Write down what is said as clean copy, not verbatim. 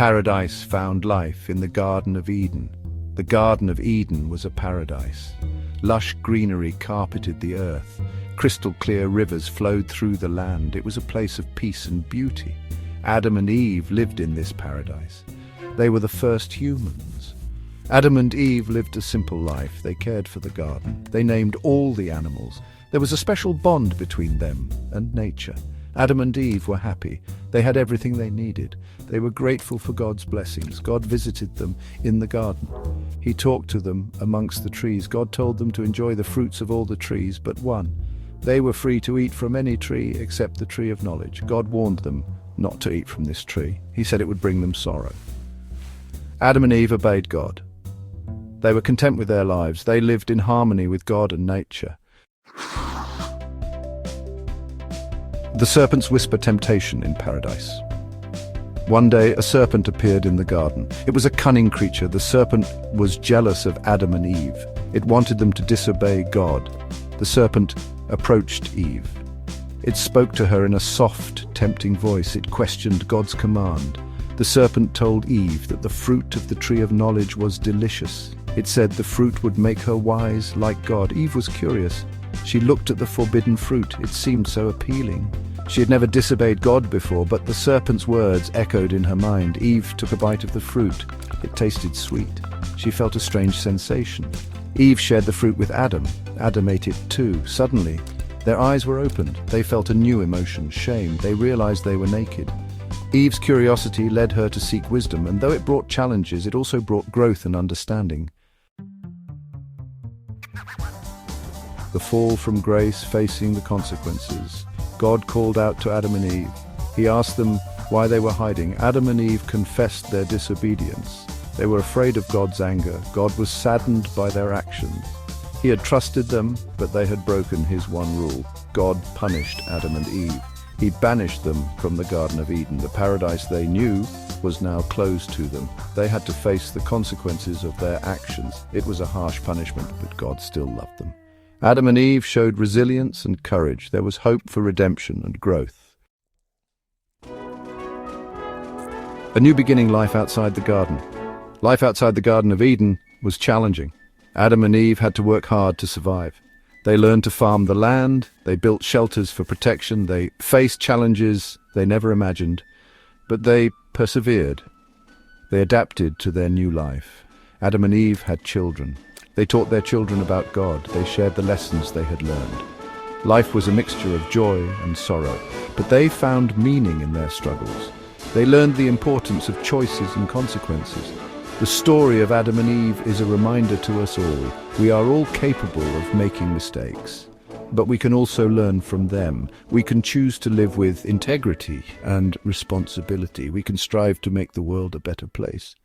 Paradise found life in the Garden of Eden. The Garden of Eden was a paradise. Lush greenery carpeted the earth. Crystal clear rivers flowed through the land. It was a place of peace and beauty. Adam and Eve lived in this paradise. They were the first humans. Adam and Eve lived a simple life. They cared for the garden. They named all the animals. There was a special bond between them and nature. Adam and Eve were happy. They had everything they needed. They were grateful for God's blessings. God visited them in the garden. He talked to them amongst the trees. God told them to enjoy the fruits of all the trees but one. They were free to eat from any tree except the tree of knowledge. God warned them not to eat from this tree. He said it would bring them sorrow. Adam and Eve obeyed God. They were content with their lives. They lived in harmony with God and nature. The serpent's whisper temptation in paradise. One day, a serpent appeared in the garden. It was a cunning creature. The serpent was jealous of Adam and Eve. It wanted them to disobey God. The serpent approached Eve. It spoke to her in a soft, tempting voice. It questioned God's command. The serpent told Eve that the fruit of the tree of knowledge was delicious. It said the fruit would make her wise like God. Eve was curious. She looked at the forbidden fruit. It seemed so appealing. She had never disobeyed God before, but the serpent's words echoed in her mind. Eve took a bite of the fruit. It tasted sweet. She felt a strange sensation. Eve shared the fruit with Adam. Adam ate it too. Suddenly, their eyes were opened. They felt a new emotion, shame. They realized they were naked. Eve's curiosity led her to seek wisdom, and though it brought challenges, it also brought growth and understanding. The fall from grace, facing the consequences. God called out to Adam and Eve. He asked them why they were hiding. Adam and Eve confessed their disobedience. They were afraid of God's anger. God was saddened by their actions. He had trusted them, but they had broken his one rule. God punished Adam and Eve. He banished them from the Garden of Eden. The paradise they knew was now closed to them. They had to face the consequences of their actions. It was a harsh punishment, but God still loved them. Adam and Eve showed resilience and courage. There was hope for redemption and growth. A new beginning. Life outside the garden. Life outside the Garden of Eden was challenging. Adam and Eve had to work hard to survive. They learned to farm the land, they built shelters for protection, they faced challenges they never imagined, but they persevered. They adapted to their new life. Adam and Eve had children. They taught their children about God. They shared the lessons they had learned. Life was a mixture of joy and sorrow, but they found meaning in their struggles. They learned the importance of choices and consequences. The story of Adam and Eve is a reminder to us all. We are all capable of making mistakes, but we can also learn from them. We can choose to live with integrity and responsibility. We can strive to make the world a better place.